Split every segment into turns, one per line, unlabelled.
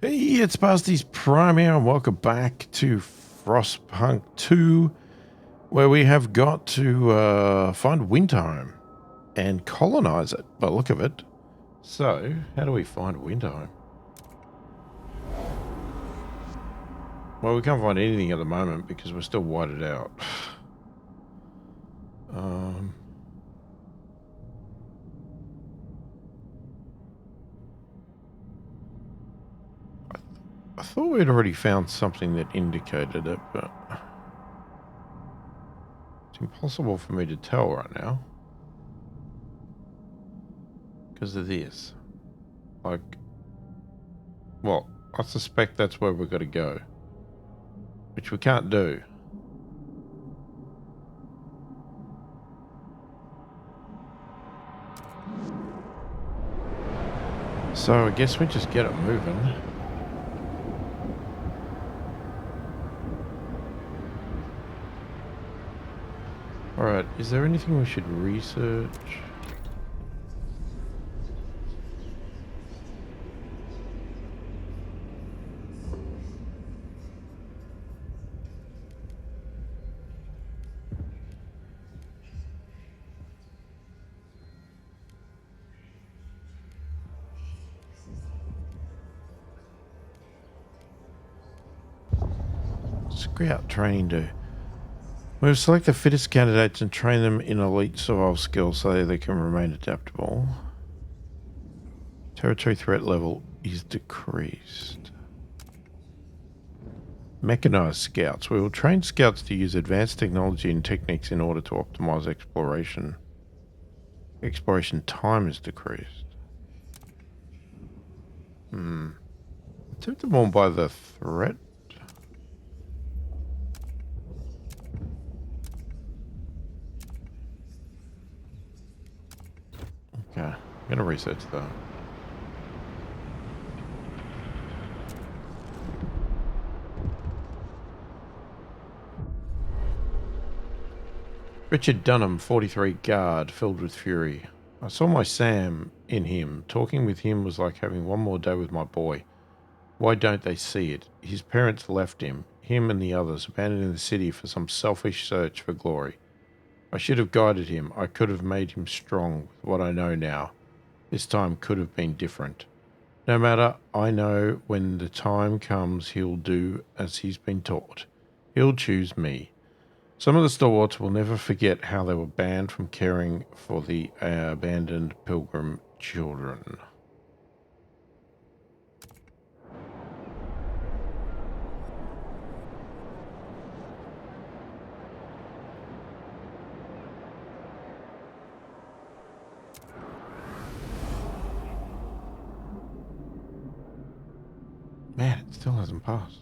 Hey, it's pasthisprime here, and welcome back to Frostpunk 2, where we have got to find Windhome and colonize it, by the look of it. So, how do we find Windhome? Well, we can't find anything at the moment because we're still whited out. I thought we'd already found something that indicated it, but it's impossible for me to tell right now because of this. Like, well, I suspect that's where we've got to go, which we can't do. So I guess we just get it moving. Alright, is there anything we should research? Scout training do. We'll select the fittest candidates and train them in elite survival skills so they can remain adaptable. Territory threat level is decreased. Mechanized scouts. We will train scouts to use advanced technology and techniques in order to optimize exploration. Exploration time is decreased. Tempted more by the threat. Okay, I'm going to research that. Richard Dunham, 43, guard, filled with fury. I saw my Sam in him. Talking with him was like having one more day with my boy. Why don't they see it? His parents left him and the others, abandoning the city for some selfish search for glory. I should have guided him. I could have made him strong with what I know now. This time could have been different. No matter, I know when the time comes he'll do as he's been taught. He'll choose me. Some of the stalwarts will never forget how they were banned from caring for the abandoned pilgrim children. Man, it still hasn't passed.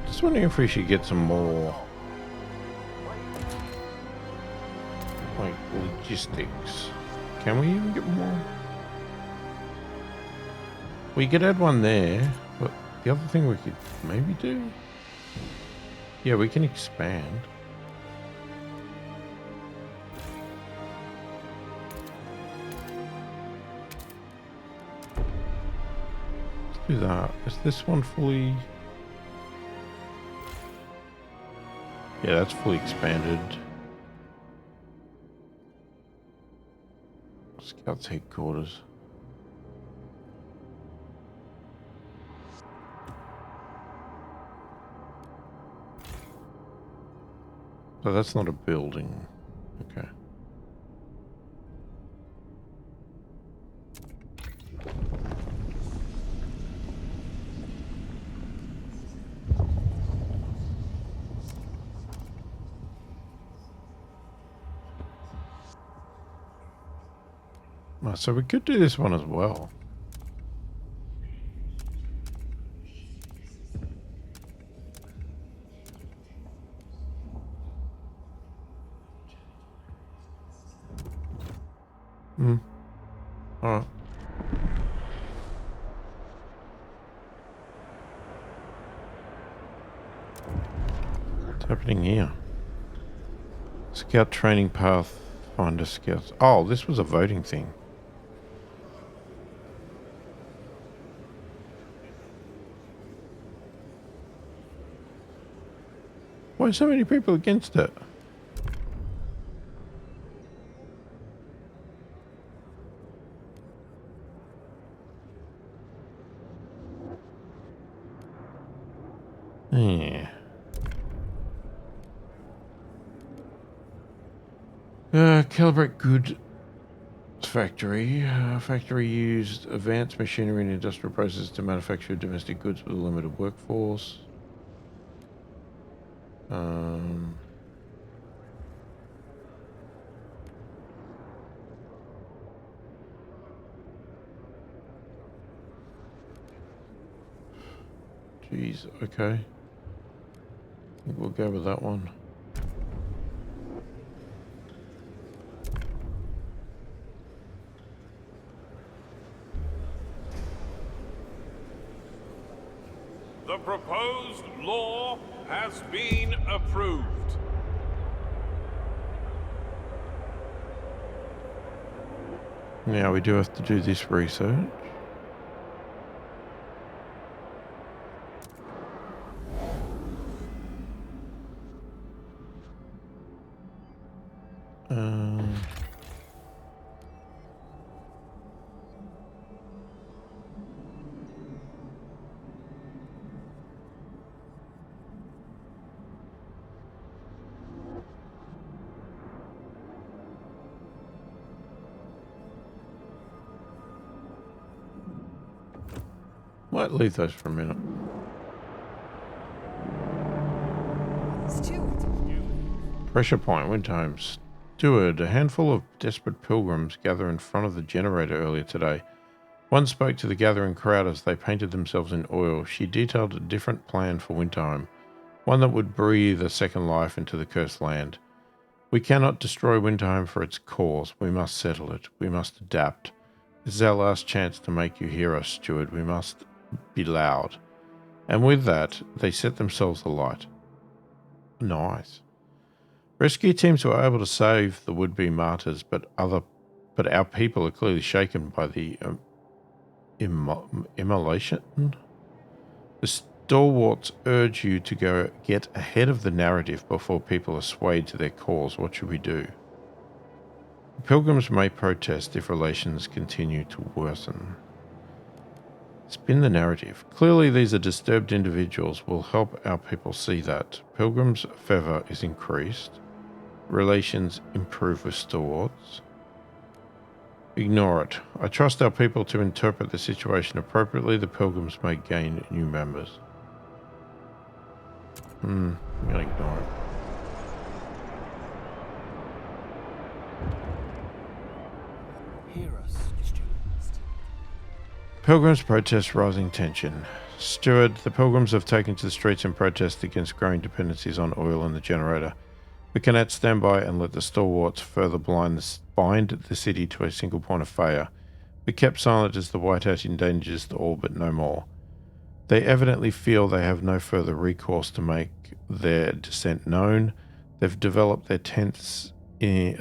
Just wondering if we should get some more, like, logistics. Can we even get more? We could add one there, but the other thing we could maybe do? Yeah, we can expand. Let's do that. Is this one fully... Yeah, that's fully expanded. Scouts headquarters. So that's not a building. Okay. Oh, so we could do this one as well. Hmm. Alright. What's happening here? Scout training path. Finder scouts. Oh, this was a voting thing. Why are so many people against it? Yeah. Calibrate goods factory. Factory used advanced machinery and industrial processes to manufacture domestic goods with a limited workforce. Jeez, okay. I think we'll go with that one.
The proposed law has been approved.
Now we do have to do this research. Might leave those for a minute.
Steward.
Pressure point, Windtime. Steward, a handful of desperate pilgrims gather in front of the generator earlier today. One spoke to the gathering crowd as they painted themselves in oil. She detailed a different plan for Windtime, one that would breathe a second life into the cursed land. We cannot destroy Windtime for its cause. We must settle it. We must adapt. This is our last chance to make you hear us, Steward. We must be loud. And with that, they set themselves alight. Nice. Rescue teams were able to save the would-be martyrs, but our people are clearly shaken by the immolation. The stalwarts urge you to go get ahead of the narrative before people are swayed to their cause. What should we do? The pilgrims may protest if relations continue to worsen. Spin the narrative. Clearly these are disturbed individuals. Will help our people see that. Pilgrims' fervor is increased. Relations improve with stalwarts. Ignore it. I trust our people to interpret the situation appropriately. The pilgrims may gain new members. I'm gonna ignore it.
Hear us, Steward.
Pilgrims protest rising tension. Steward, the pilgrims have taken to the streets in protest against growing dependencies on oil and the generator. We cannot stand by and let the stalwarts further bind the city to a single point of failure. We kept silent as the whiteout endangers all but no more. They evidently feel they have no further recourse to make their dissent known. They've deployed their tents in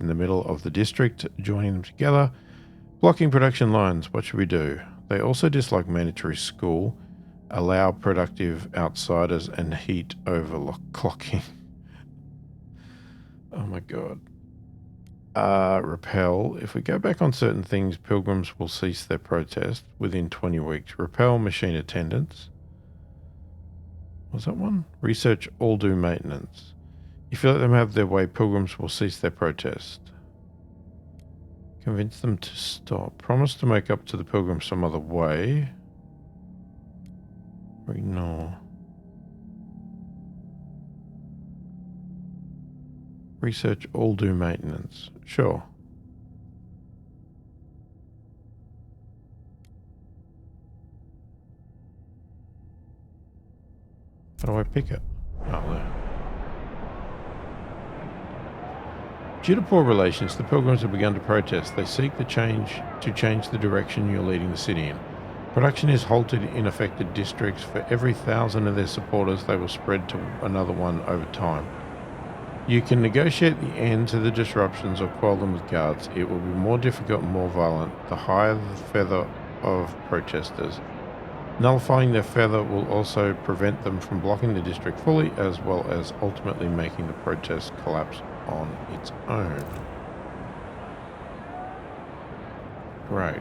the middle of the district, joining them together, blocking production lines. What should we do? They also dislike mandatory school, allow productive outsiders, and heat overclocking. Oh my god. Repel. If we go back on certain things, pilgrims will cease their protest within 20 weeks. Repel machine attendants. Was that one? Research all do maintenance. If you let them have their way, pilgrims will cease their protest. Convince them to stop. Promise to make up to the pilgrims some other way. Or ignore. Research all do maintenance. Sure. How do I pick it? Oh, there. Due to poor relations, the pilgrims have begun to protest. They seek to change the direction you're leading the city in. Production is halted in affected districts. For every 1,000 of their supporters, they will spread to another one over time. You can negotiate the end to the disruptions or quell them with guards. It will be more difficult and more violent, the higher the feather of protesters. Nullifying their feather will also prevent them from blocking the district fully, as well as ultimately making the protest collapse on its own. Great.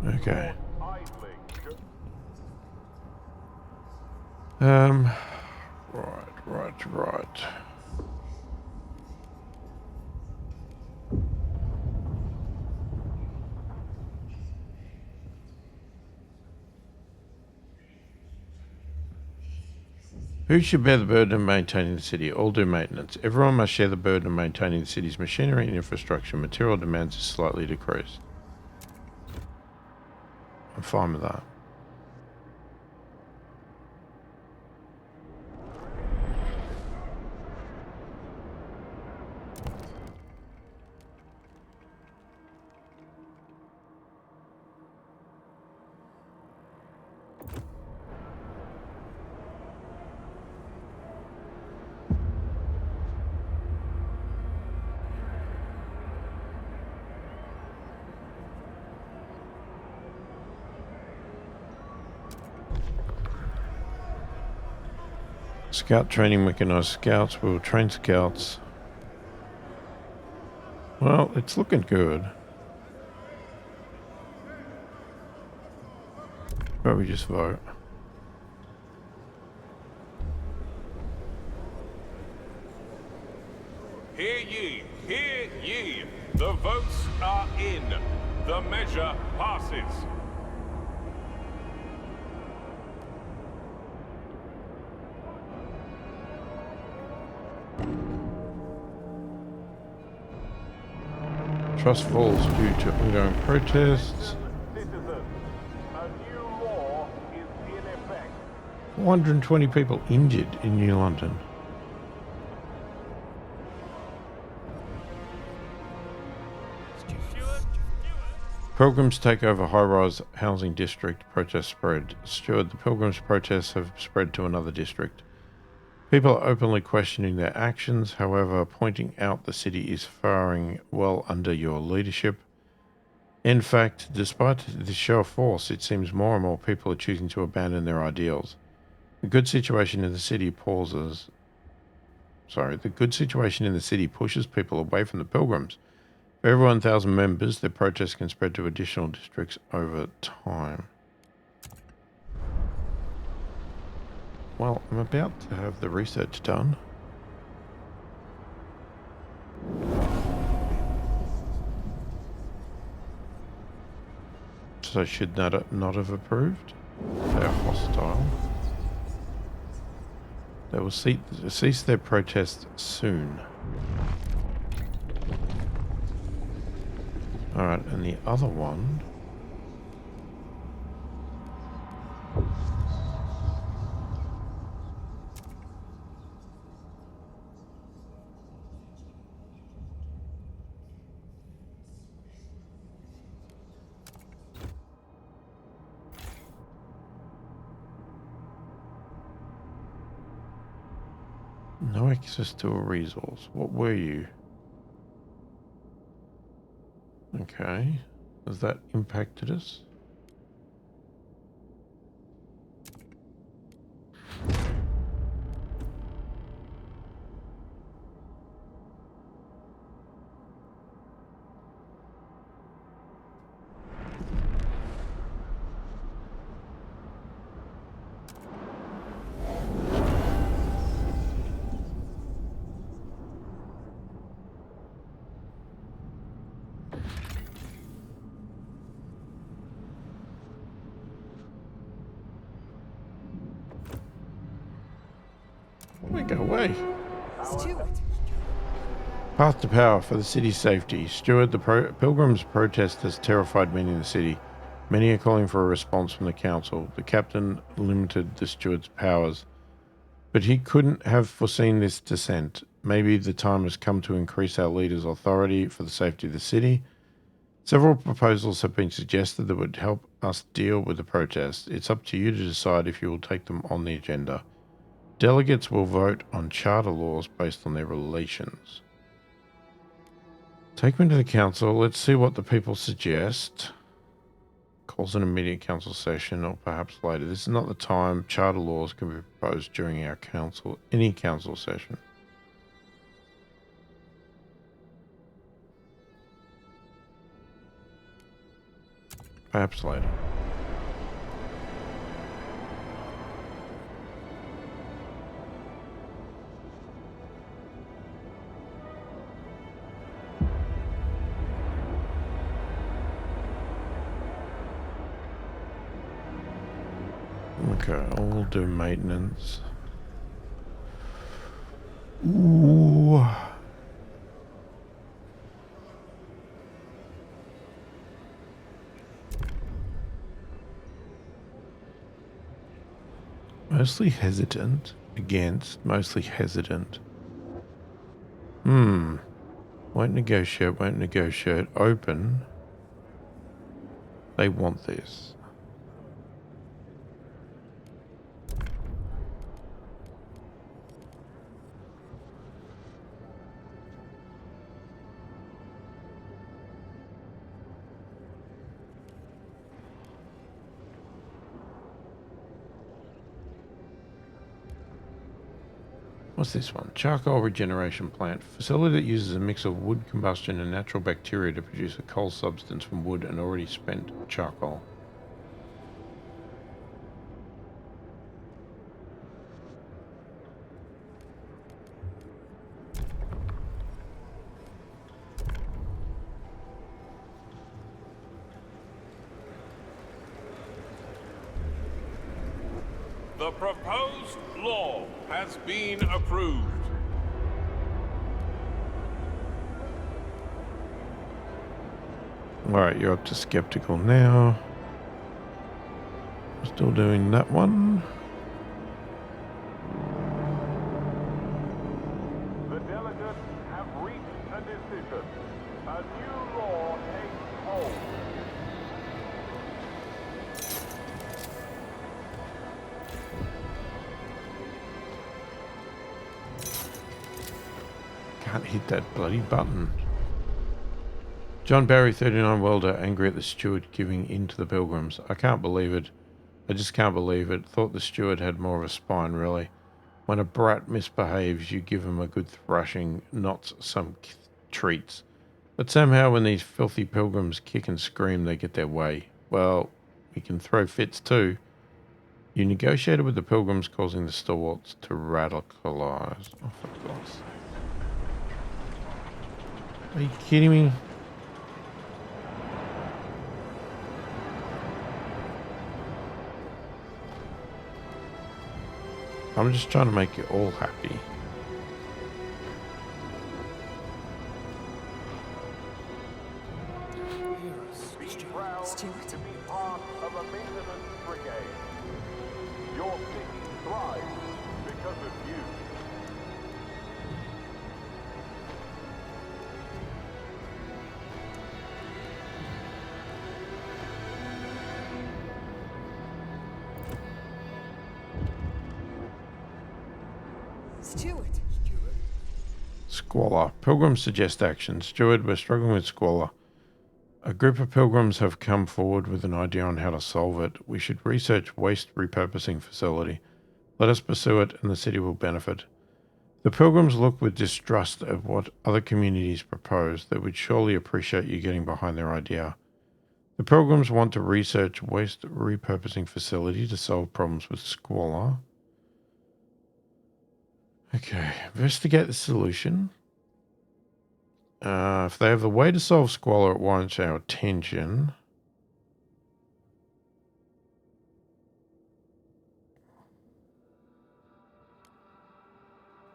Okay. Right. Who should bear the burden of maintaining the city? All do maintenance. Everyone must share the burden of maintaining the city's machinery and infrastructure. Material demands is slightly decreased. I'm fine with that. Scout training, mechanized scouts. We will train scouts. Well, it's looking good. But we just vote.
Hear ye, hear ye. The votes are in. The measure passes.
Trust falls due to ongoing protests.
Citizens, a new law is in effect.
420 people injured in New London.
Steward.
Pilgrims take over high-rise housing district. Protests spread. Steward, the Pilgrims' protests have spread to another district. People are openly questioning their actions, however, pointing out the city is faring well under your leadership. In fact, despite this show of force, it seems more and more people are choosing to abandon their ideals. The good situation in the city pushes people away from the Pilgrims. For every 1,000 members, their protests can spread to additional districts over time. Well, I'm about to have the research done. So should not have approved. They are hostile. They will cease their protests soon. Alright, and the other one... No access to a resource. What were you? Okay. Has that impacted us? Go away.
Steward.
Path to power for the city's safety. Steward, the pilgrims' protest has terrified many in the city. Many are calling for a response from the council. The captain limited the steward's powers, but he couldn't have foreseen this descent. Maybe the time has come to increase our leader's authority for the safety of the city. Several proposals have been suggested that would help us deal with the protest. It's up to you to decide if you will take them on the agenda. Delegates will vote on charter laws based on their relations. Take me to the council. Let's see what the people suggest. Calls an immediate council session or perhaps later. This is not the time. Charter laws can be proposed during our council, any council session. Perhaps later. Okay, I'll do maintenance. Ooh. Mostly hesitant. Against. Mostly hesitant. Won't negotiate, won't negotiate. Open. They want this. What's this one? Charcoal regeneration plant. Facility that uses a mix of wood combustion and natural bacteria to produce a coal substance from wood and already spent charcoal.
The proposed law has been approved.
Alright, you're up to skeptical now. Still doing that one.
The delegates have reached a decision. A new law takes hold.
Can't hit that bloody button. John Barry, 39 welder, angry at the steward giving in to the pilgrims. I can't believe it. I just can't believe it. Thought the steward had more of a spine, really. When a brat misbehaves, you give him a good thrashing, not some treats. But somehow when these filthy pilgrims kick and scream, they get their way. Well, we can throw fits too. You negotiated with the pilgrims, causing the stalwarts to radicalize. Oh, for God's sake. Are you kidding me? I'm just trying to make you all happy.
Hear us,
Be
Steward.
proud
Steward.
to be part of a maintenance brigade. Your city thrives because of you.
Steward.
Squalor. Pilgrims suggest action. Steward, we're struggling with squalor. A group of pilgrims have come forward with an idea on how to solve it. We should research waste repurposing facility. Let us pursue it and the city will benefit. The pilgrims look with distrust at what other communities propose. They would surely appreciate you getting behind their idea. The pilgrims want to research waste repurposing facility to solve problems with squalor. Okay, investigate the solution. If they have the way to solve squalor, it warrants our attention.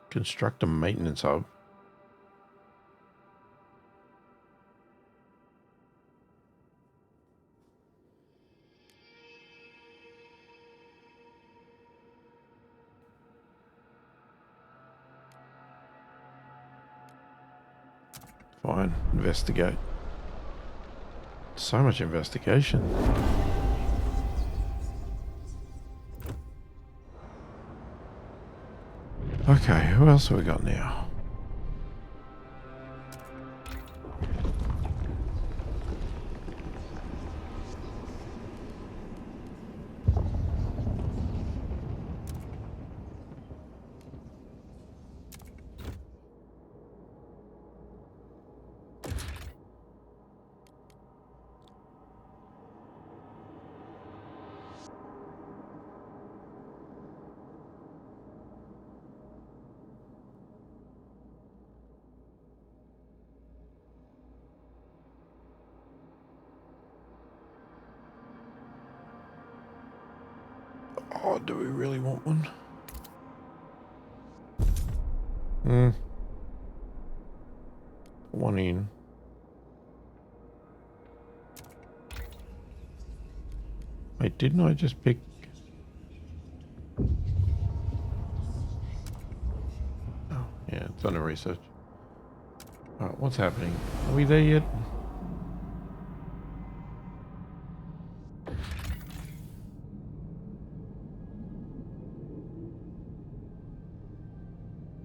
Construct a maintenance hub. Fine, investigate. So much investigation. Okay, who else have we got now? Oh, do we really want one? One in. Wait, didn't I just pick? Oh, yeah, it's under research. Alright, what's happening? Are we there yet?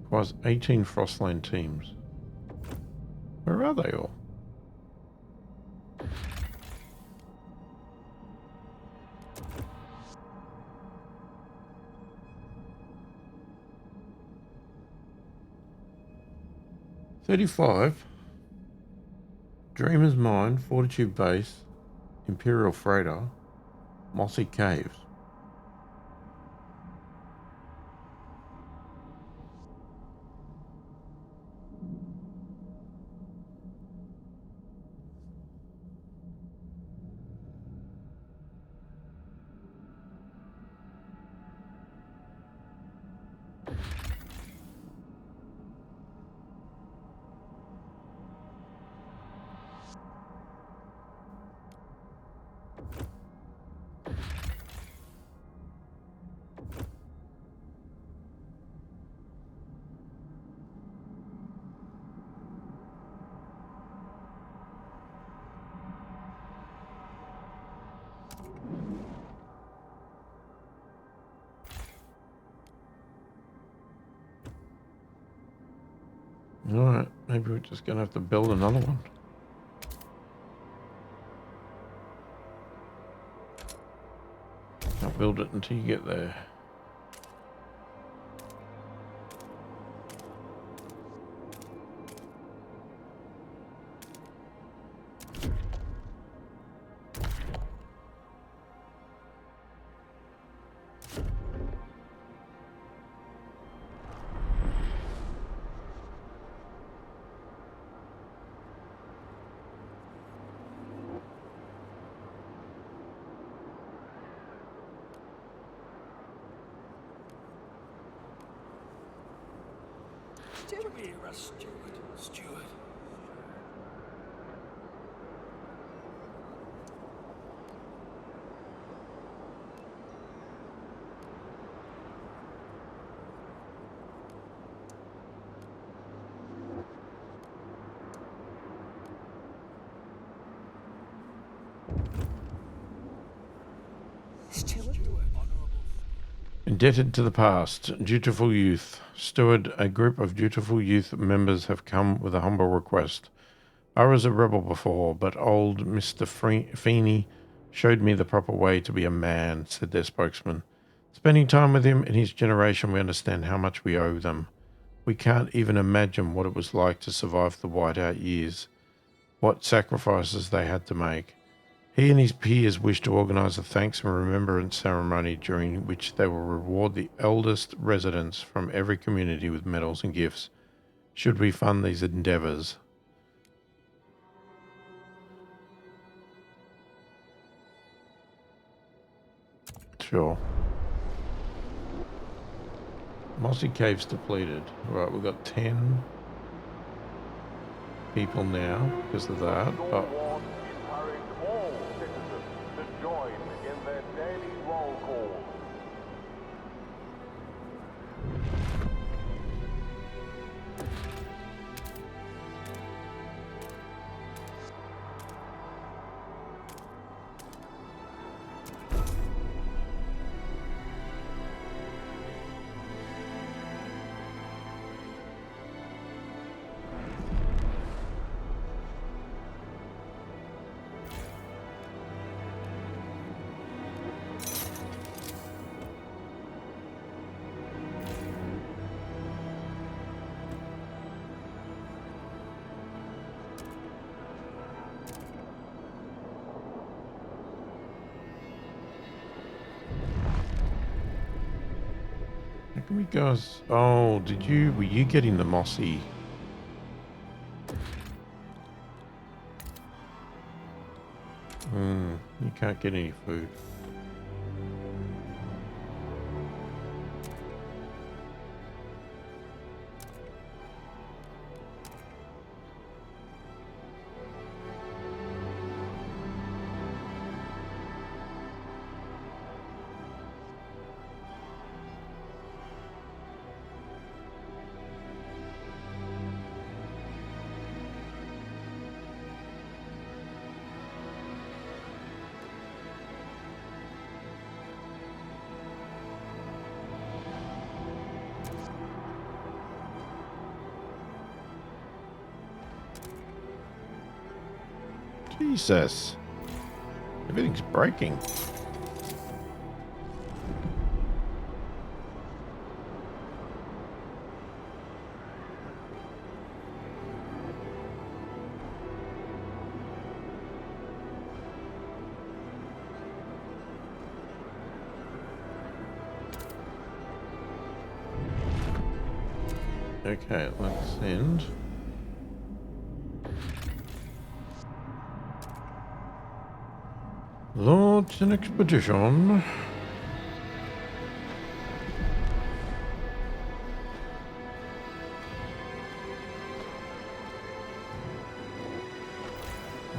Was 18 Frostland teams. Where are they all? $35. Dreamer's Mine, Fortitude Base, Imperial Freighter, Mossy Caves. Alright, maybe we're just going to have to build another one. I'll build it until you get there.
Steward.
Indebted to the past, dutiful youth. Steward, a group of dutiful youth members have come with a humble request. I was a rebel before, but old Mr. Feeney showed me the proper way to be a man, said their spokesman. Spending time with him and his generation, we understand how much we owe them. We can't even imagine what it was like to survive the whiteout years, what sacrifices they had to make. He and his peers wish to organise a thanks and remembrance ceremony during which they will reward the eldest residents from every community with medals and gifts. Should we fund these endeavours? Sure. Mossy Cave's depleted. Right, we've got 10 people now because of that, but
Encourage all citizens to join in their daily roll call.
how can we go? Oh, were you getting the mossy? You can't get any food. Jesus. Everything's breaking. Okay, let's end. Launch an expedition.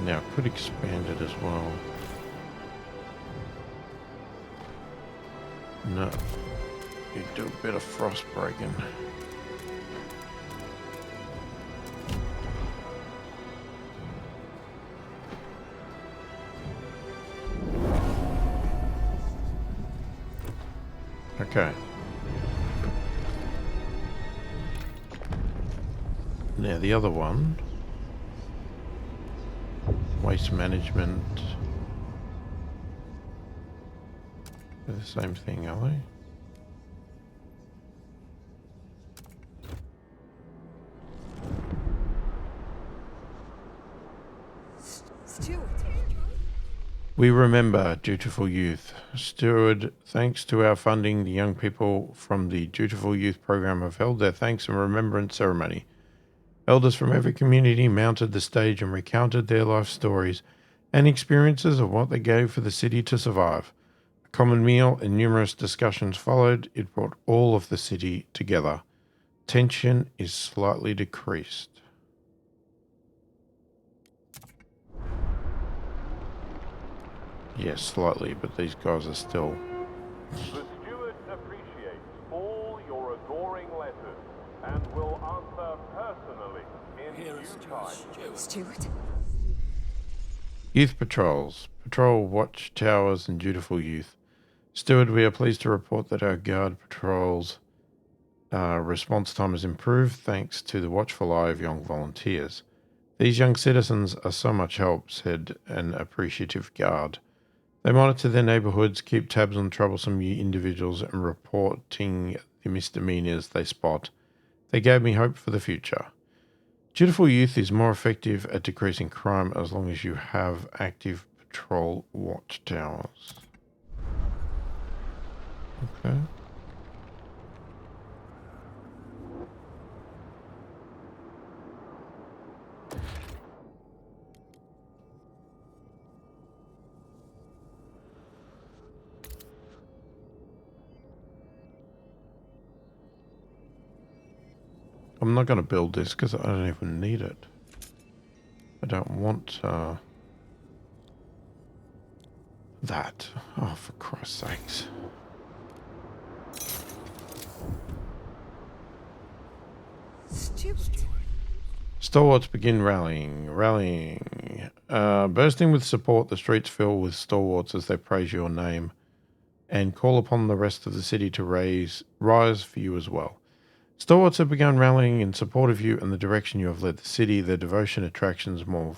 Now, could expand it as well. No. You do a bit of frost breaking. Okay. Now the other one. Waste management. They're the same thing, are they?
Steward.
We remember, dutiful youth. Steward, thanks to our funding, the young people from the Dutiful Youth program have held their thanks and remembrance ceremony. Elders from every community mounted the stage and recounted their life stories and experiences of what they gave for the city to survive. A common meal and numerous discussions followed. It brought all of the city together. Tension is slightly decreased. Yes, slightly, but these guys are still...
The Steward appreciates all your adoring letters and will answer personally in
Hear
due
us,
time.
Steward.
Youth patrols. Patrol watchtowers and dutiful youth. Steward, we are pleased to report that our guard patrols response time has improved thanks to the watchful eye of young volunteers. These young citizens are so much help, said an appreciative guard. They monitor their neighbourhoods, keep tabs on troublesome individuals, and reporting the misdemeanours they spot. They gave me hope for the future. Dutiful youth is more effective at decreasing crime as long as you have active patrol watchtowers. Okay. I'm not going to build this because I don't even need it. I don't want that. Oh, for Christ's sakes.
Steward.
Stalwarts begin rallying. Bursting with support, the streets fill with stalwarts as they praise your name and call upon the rest of the city to rise for you as well. Stalwarts have begun rallying in support of you and the direction you have led the city. Their devotion attracts more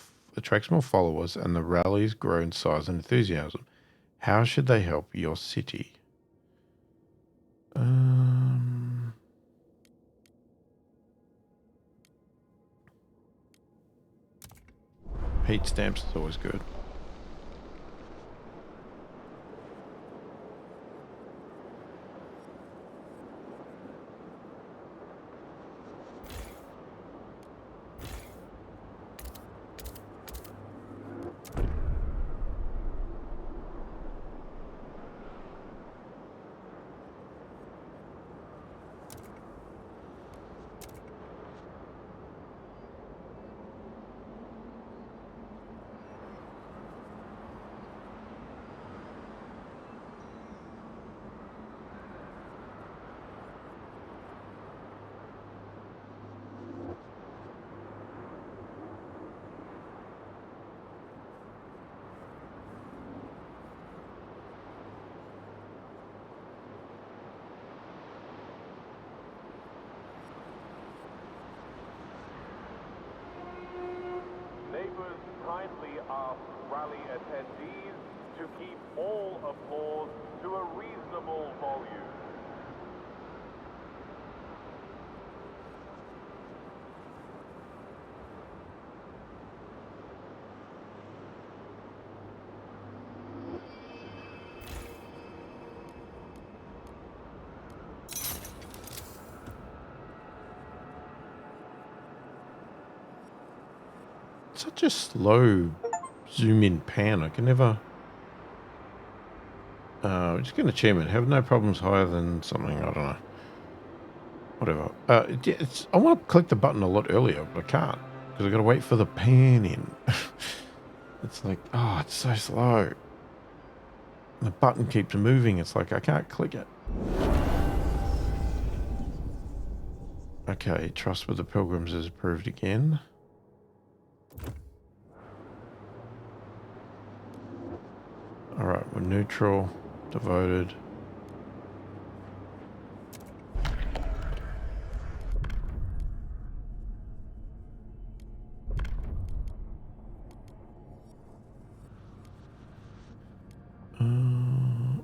followers, and the rallies grow in size and enthusiasm. How should they help your city? Heat stamps is always good.
Neighbors kindly ask rally attendees to keep all applause to a reasonable volume.
Such a slow zoom in pan. I can never. Just get an achievement. Have no problems higher than something. I don't know. Whatever. I want to click the button a lot earlier, but I can't because I've got to wait for the pan in. It's like, oh, it's so slow. The button keeps moving. It's like I can't click it. Okay, trust with the pilgrims is approved again. Alright, we're neutral, devoted.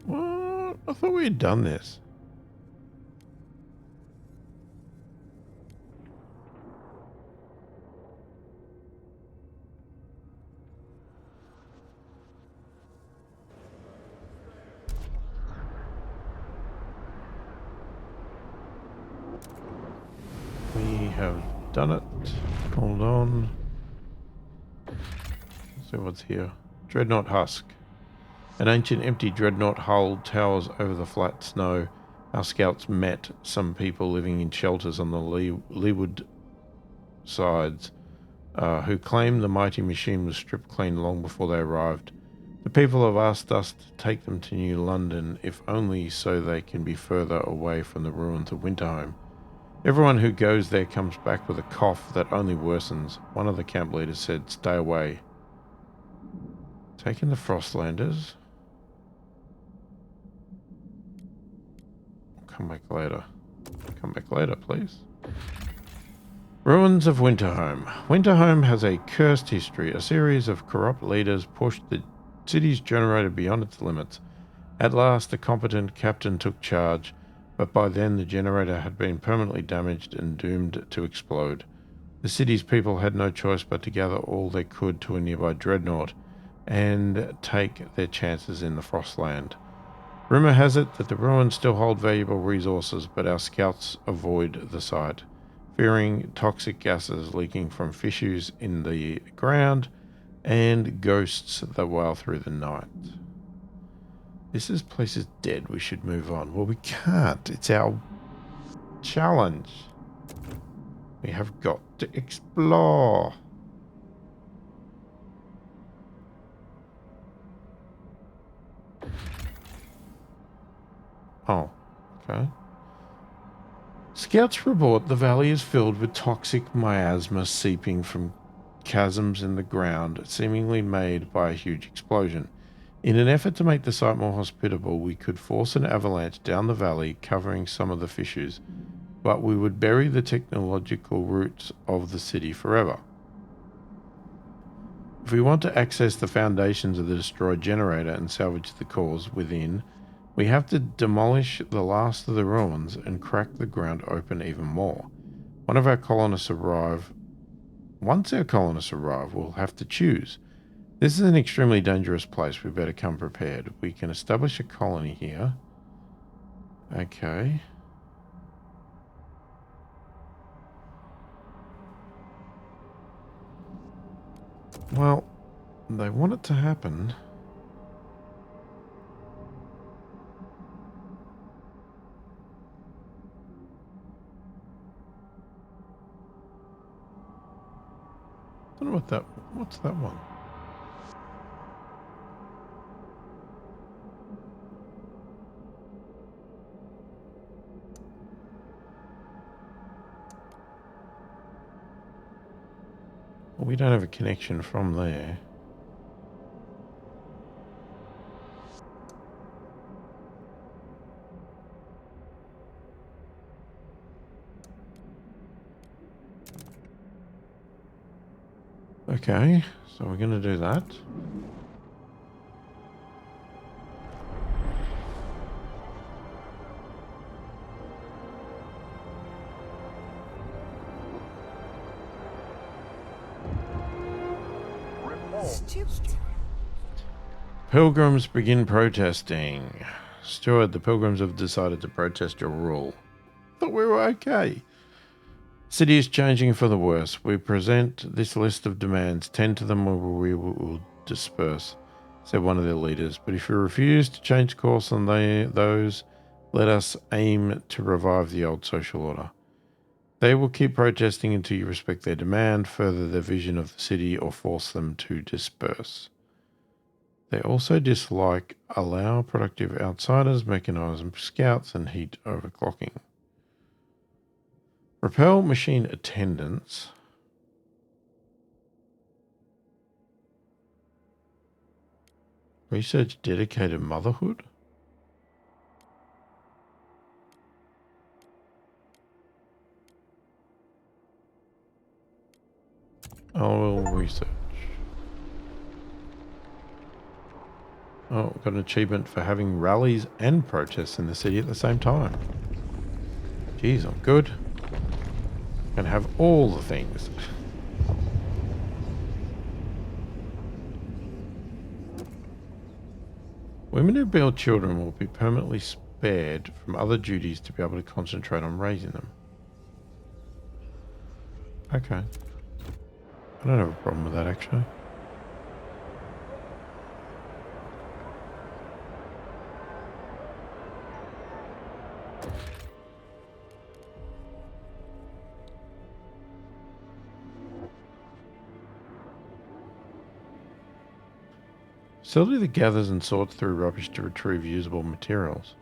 What? I thought we had done this. We have done it. Hold on. Let's see what's here. Dreadnought husk. An ancient empty dreadnought hull towers over the flat snow. Our scouts met some people living in shelters on the leeward sides, who claimed the mighty machine was stripped clean long before they arrived. The people have asked us to take them to New London, if only so they can be further away from the ruins of Winterhome. Everyone who goes there comes back with a cough that only worsens. One of the camp leaders said, "Stay away." Taking the Frostlanders. come back later. Come back later, please. Ruins of Winterhome. Winterhome has a cursed history. A series of corrupt leaders pushed the city's generator beyond its limits. At last, a competent captain took charge, but by then the generator had been permanently damaged and doomed to explode. The city's people had no choice but to gather all they could to a nearby dreadnought and take their chances in the Frostland. Rumour has it that the ruins still hold valuable resources, but our scouts avoid the site, fearing toxic gases leaking from fissures in the ground and ghosts that wail through the night. This place is dead. We should move on. Well, we can't. It's our challenge. We have got to explore. Oh, okay. Scouts report the valley is filled with toxic miasma seeping from chasms in the ground, seemingly made by a huge explosion. In an effort to make the site more hospitable, we could force an avalanche down the valley, covering some of the fissures, but we would bury the technological roots of the city forever. If we want to access the foundations of the destroyed generator and salvage the cores within, we have to demolish the last of the ruins and crack the ground open even more. Once our colonists arrive, we'll have to choose. This is an extremely dangerous place. We better come prepared. We can establish a colony here. Okay. Well, they want it to happen. I don't know what's that one? Well, we don't have a connection from there. Okay, so we're going to do that.
Steward.
Pilgrims begin protesting. Steward, the pilgrims have decided to protest your rule. Thought we were okay. City is changing for the worse. We present this list of demands. 10 to them we will disperse, said one of their leaders. But if you refuse to change course on those, let us aim to revive the old social order. They will keep protesting until you respect their demand, further their vision of the city, or force them to disperse. They also dislike allow productive outsiders, mechanism scouts, and heat overclocking. Repel machine attendants. Research dedicated motherhood. Oh, research. Oh, got an achievement for having rallies and protests in the city at the same time. Jeez, I'm good. Can have all the things. Women who bear children will be permanently spared from other duties to be able to concentrate on raising them. Okay. I don't have a problem with that, actually. Facility that gathers and sorts through rubbish to retrieve usable materials.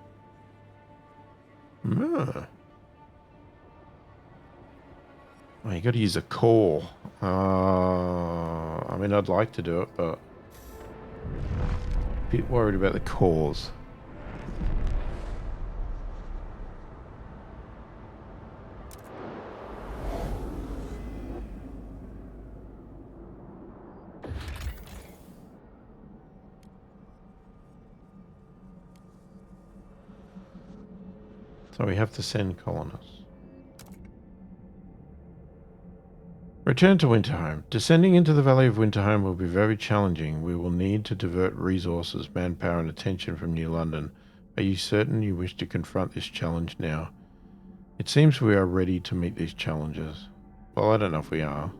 Oh, you got to use a core. I mean, I'd like to do it, but a bit worried about the cores. So we have to send colonists. Return to Winterhome. Descending into the Valley of Winterhome will be very challenging. We will need to divert resources, manpower and attention from New London. Are you certain you wish to confront this challenge now? It seems we are ready to meet these challenges. Well, I don't know if we are.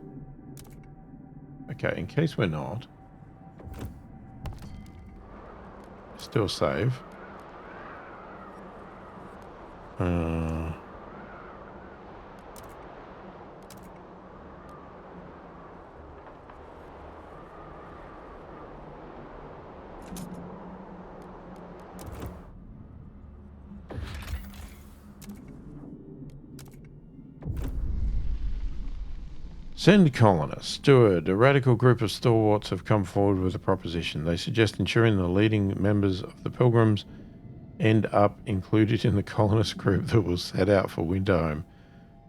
Okay, in case we're not. Still save. Send colonists. Steward, a radical group of stalwarts have come forward with a proposition. They suggest ensuring the leading members of the Pilgrims end up included in the colonist group that will set out for Winterhome.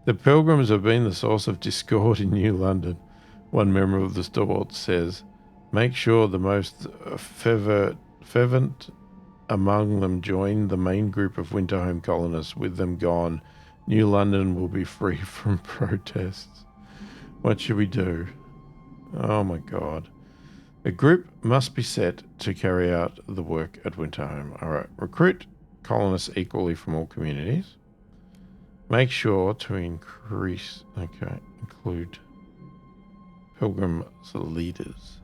The Pilgrims have been the source of discord in New London, one member of the stalwarts says. Make sure the most fervent among them join the main group of Winterhome colonists. With them gone, New London will be free from protests. What should we do? Oh my god. A group must be set to carry out the work at Winterhome. Alright, recruit colonists equally from all communities. Make sure to include Pilgrim leaders.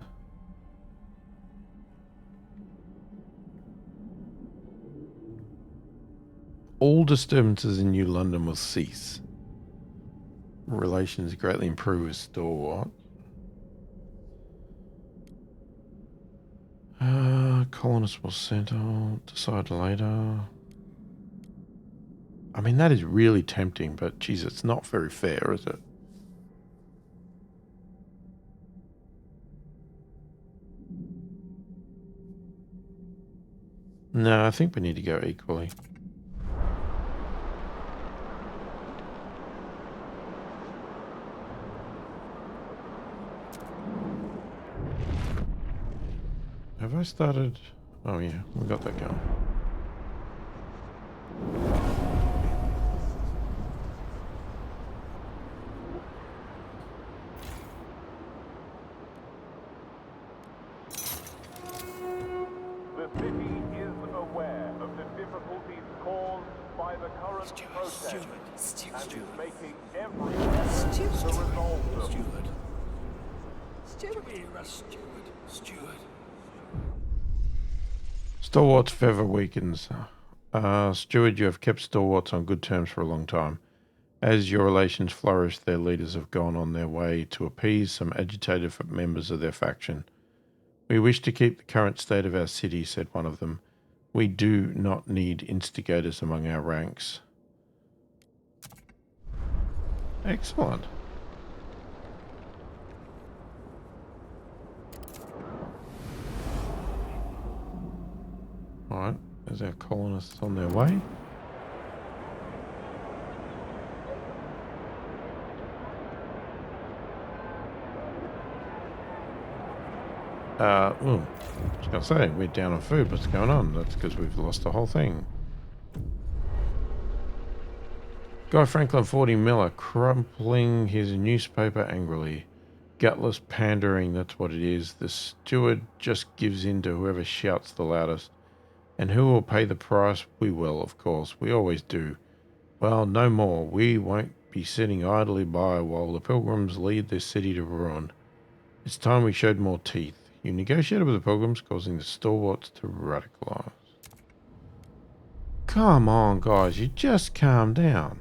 All disturbances in New London will cease. Relations greatly improve with Steward. Colonists will settle. Decide later. I mean, that is really tempting, but geez, it's not very fair, is it? No, I think we need to go equally. Have I started? Oh yeah, we got that going.
The city is aware of the difficulties caused by the current protest and is making every effort to resolve them.
Steward.
Stalwart's feather weakens. Steward, you have kept stalwarts on good terms for a long time. As your relations flourish, their leaders have gone on their way to appease some agitated members of their faction. We wish to keep the current state of our city, said one of them. We do not need instigators among our ranks. Excellent. Alright, there's our colonists on their way. I was going to say, we're down on food. What's going on? That's because we've lost the whole thing. Guy Franklin 40 Miller, crumpling his newspaper angrily. Gutless pandering, that's what it is. The steward just gives in to whoever shouts the loudest. And who will pay the price? We will, of course. We always do. Well, no more. We won't be sitting idly by while the Pilgrims lead this city to ruin. It's time we showed more teeth. You negotiated with the Pilgrims, causing the stalwarts to radicalize. Come on, guys. You just calm down.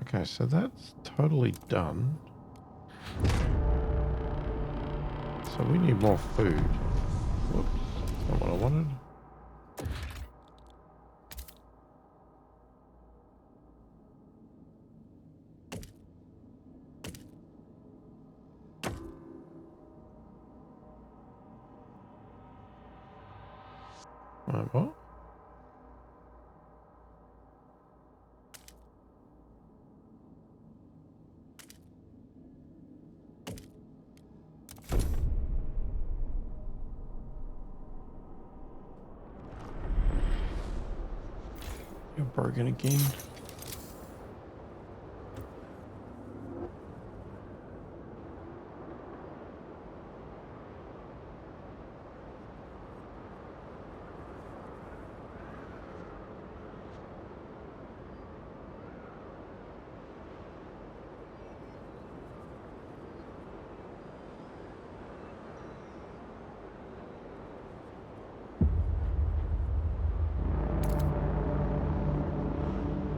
Okay, so that's totally done. So we need more food. Whoops, that's not what I wanted. What? broken again.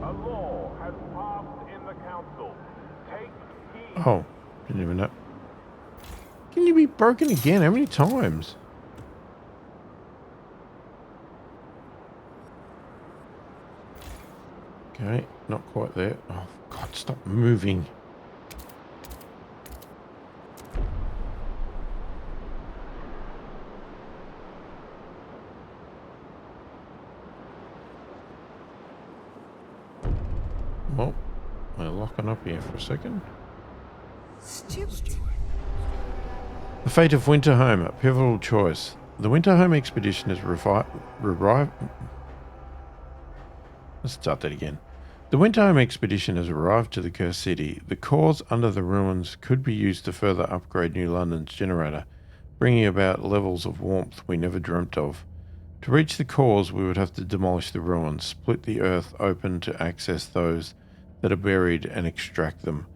A law has passed in the council. Take heed.
Oh, didn't even know. Can you be broken again? How many times? Okay, not quite there. Oh, God, stop moving. Well, we're locking up here for a second.
Steward.
The fate of Winterhome, a pivotal choice. The Winterhome expedition has Let's start that again. The Winterhome expedition has arrived to the cursed city. The cores under the ruins could be used to further upgrade New London's generator, bringing about levels of warmth we never dreamt of. To reach the cores, we would have to demolish the ruins, split the earth open to access those that are buried and extract them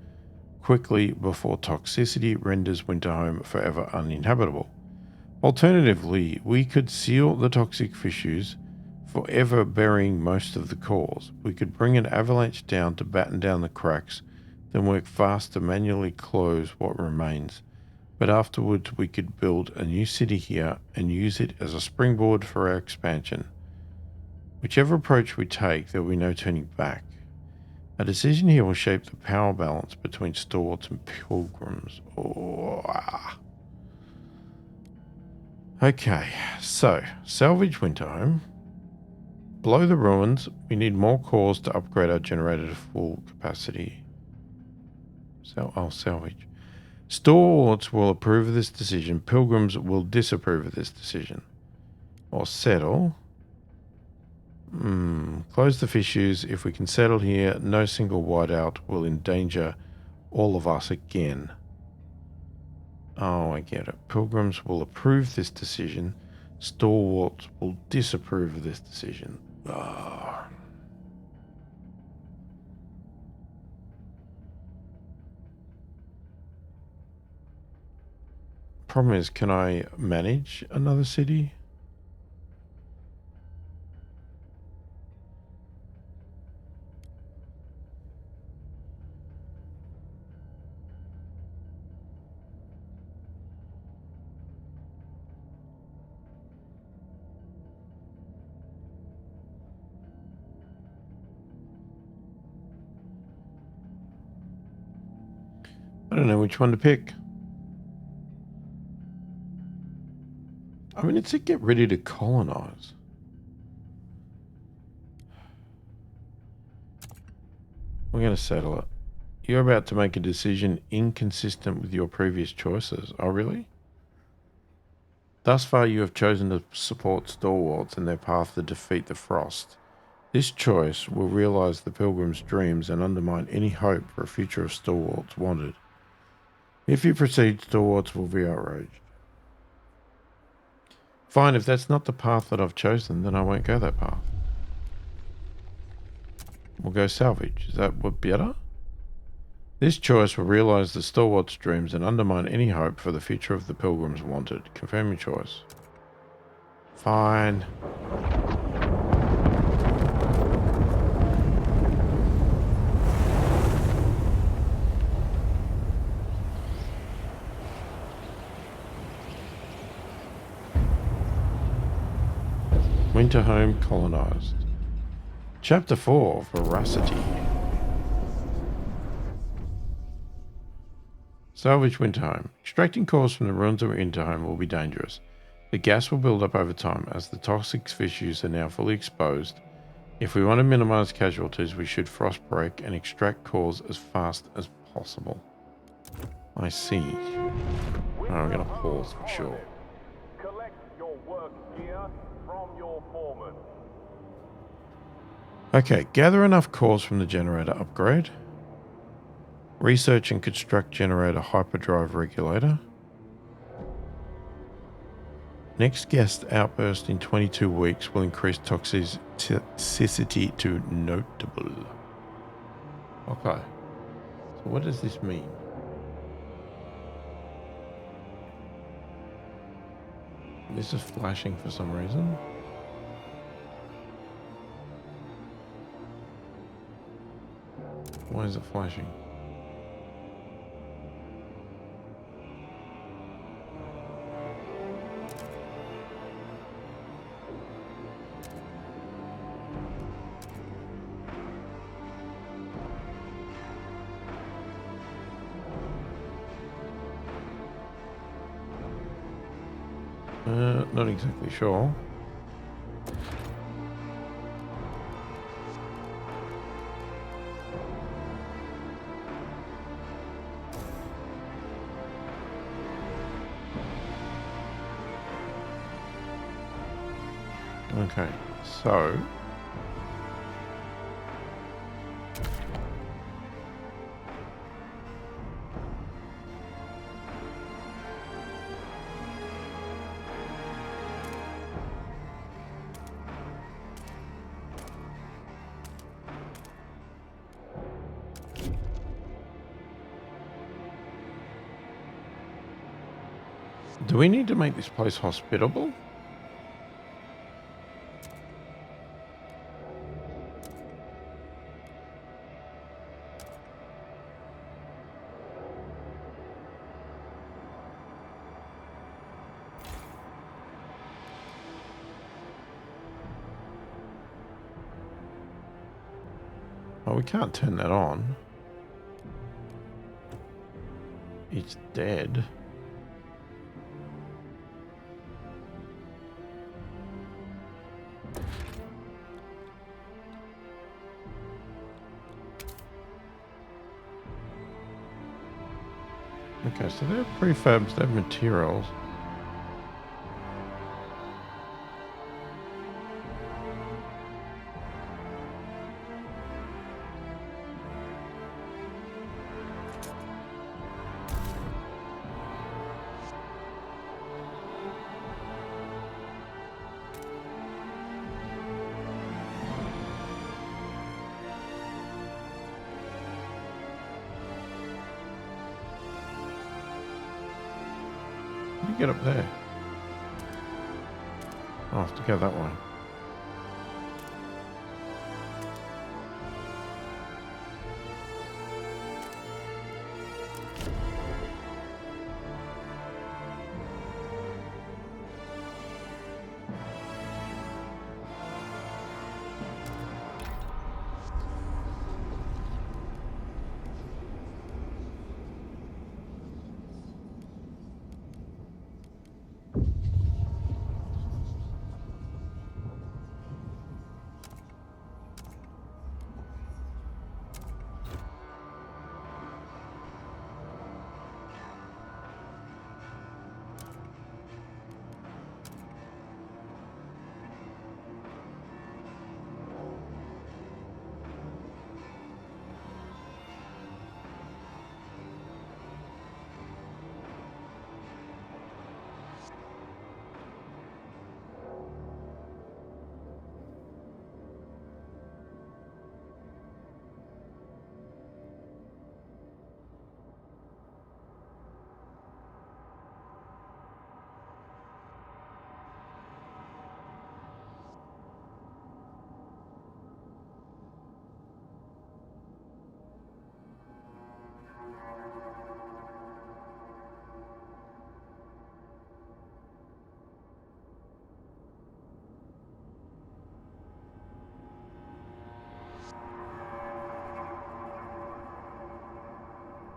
quickly before toxicity renders Winterhome forever uninhabitable. Alternatively, we could seal the toxic fissures, forever burying most of the cores. We could bring an avalanche down to batten down the cracks, then work fast to manually close what remains. But afterwards we could build a new city here and use it as a springboard for our expansion. Whichever approach we take, there will be no turning back. A decision here will shape the power balance between stalwarts and pilgrims. Okay, so salvage Winterhome. Below the ruins, we need more cores to upgrade our generator to full capacity. Salvage. Stalwarts will approve of this decision. Pilgrims will disapprove of this decision. Or settle. Close the fissures. If we can settle here, no single whiteout will endanger all of us again. Oh, I get it. Pilgrims will approve this decision. Stalwarts will disapprove of this decision. Problem is, can I manage another city? I don't know which one to pick. I mean, it's to get ready to colonize. We're going to settle it. You're about to make a decision inconsistent with your previous choices. Oh, really? Thus far, you have chosen to support stalwarts in their path to defeat the frost. This choice will realize the pilgrims' dreams and undermine any hope for a future of stalwarts wanted. If you proceed, stalwarts will be outraged. Fine, if that's not the path that I've chosen, then I won't go that path. We'll go salvage. Is that what better? This choice will realize the stalwarts' dreams and undermine any hope for the future of the pilgrims wanted. Confirm your choice. Fine. Winterhome colonized. Chapter 4, Veracity. Salvage Winterhome. Extracting cores from the ruins of Winterhome will be dangerous. The gas will build up over time as the toxic fissures are now fully exposed. If we want to minimize casualties, we should frost break and extract cores as fast as possible. I see. Oh, I'm going to pause for sure.
Collect your work gear from your foreman.
Okay, gather enough cores from the generator upgrade. Research and construct generator hyperdrive regulator. Next guest outburst in 22 weeks will increase toxicity to notable. Okay. So what does this mean? This is flashing for some reason. Why is it flashing? Not exactly sure. Okay, so do we need to make this place hospitable? Oh, we can't turn that on. It's dead. Okay, so they're prefabs, they're materials. How do you get up there? I'll have to go that way.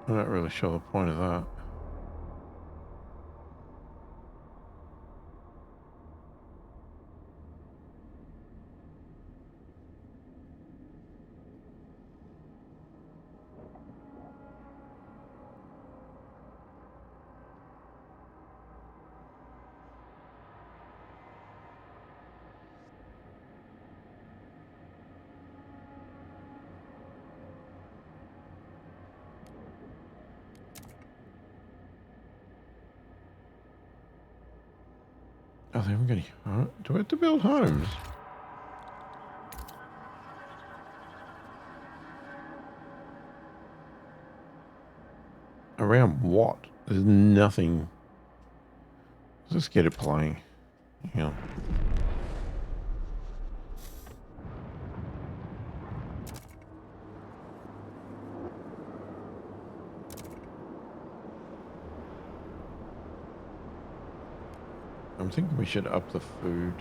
I'm not really sure the point of that. Oh, they haven't got any. Do we have to build homes? Around what? There's nothing. Let's just get it playing. Hang on. I'm thinking we should up the food.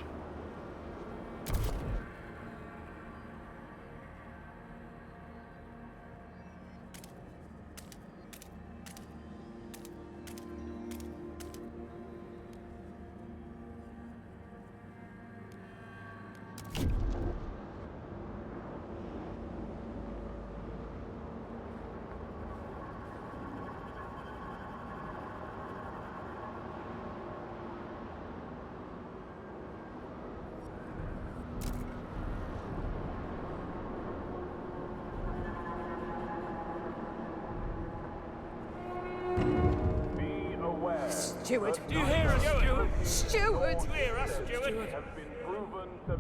Be aware.
Steward.
Do you hear us, Steward?
Steward.
Do you hear us, Steward?
Has been proven to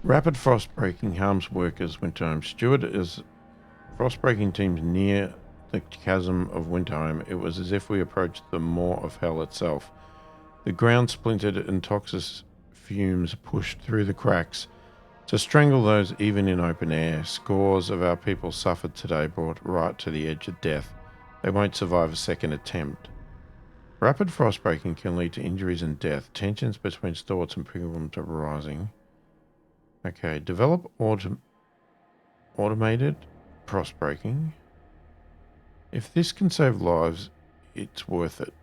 Rapid frost breaking harms workers. Winterhome. Steward is frost breaking teams near the chasm of Winterhome. It was as if we approached the maw of hell itself. The ground splintered and toxic fumes pushed through the cracks to strangle those even in open air. Scores of our people suffered today, brought right to the edge of death. They won't survive a second attempt. Rapid frostbreaking can lead to injuries and death. Tensions between Stewards and pilgrims are rising. Okay, develop automated frostbreaking. If this can save lives, it's worth it.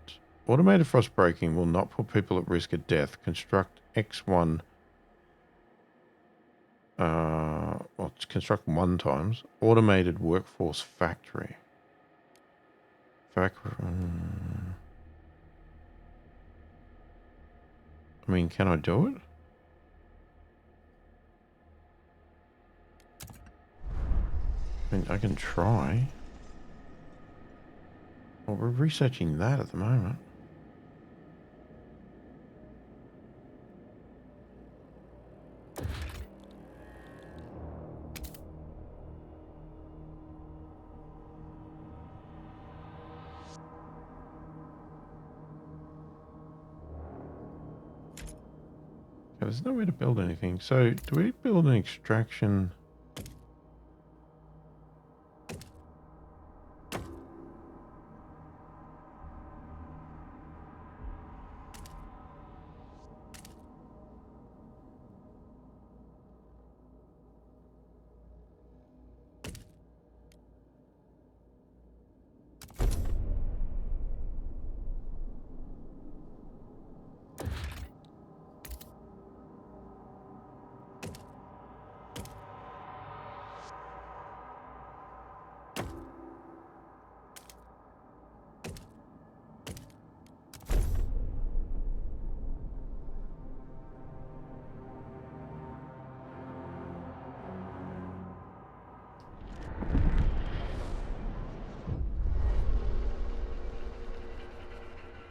Automated frostbreaking will not put people at risk of death. Construct X1. Construct 1 times. Automated workforce factory. I mean, can I do it? I mean, I can try. Well, we're researching that at the moment. There's no way to build anything. So, do we build an extraction?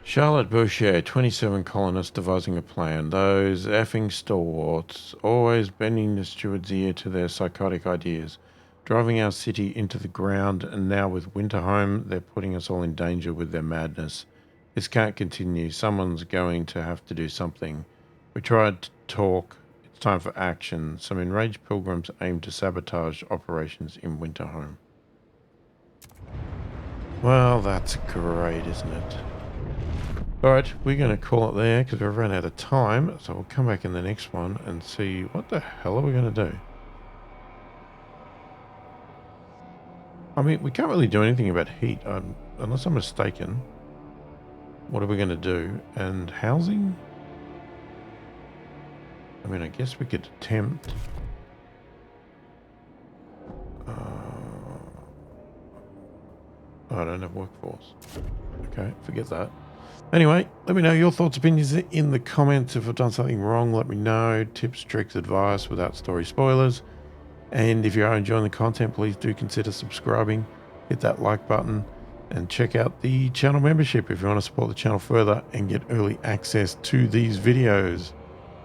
Charlotte Boucher, 27 colonists devising a plan. Those effing stalwarts, always bending the steward's ear to their psychotic ideas, driving our city into the ground, and now with Winterhome, they're putting us all in danger with their madness. This can't continue. Someone's going to have to do something. We tried to talk. It's time for action. Some enraged pilgrims aim to sabotage operations in Winterhome. Well, that's great, isn't it? Alright, we're going to call it there because we've run out of time, so we'll come back in the next one and see what the hell are we going to do. I mean, we can't really do anything about heat, unless I'm mistaken. What are we going to do? And housing? I mean, I guess we could attempt. I don't have workforce. Okay, forget that. Anyway, let me know your thoughts, opinions in the comments. If I've done something wrong, let me know. Tips, tricks, advice without story spoilers. And if you are enjoying the content, please do consider subscribing. Hit that like button. And check out the channel membership if you want to support the channel further and get early access to these videos.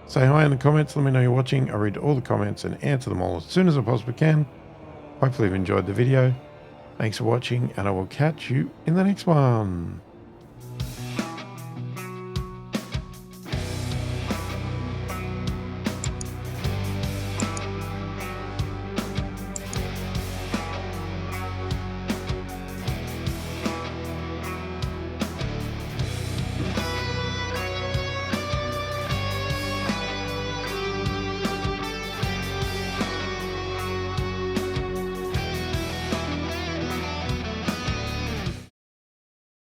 Say hi in the comments, let me know you're watching. I read all the comments and answer them all as soon as I possibly can. Hopefully you've enjoyed the video. Thanks for watching, and I will catch you in the next one.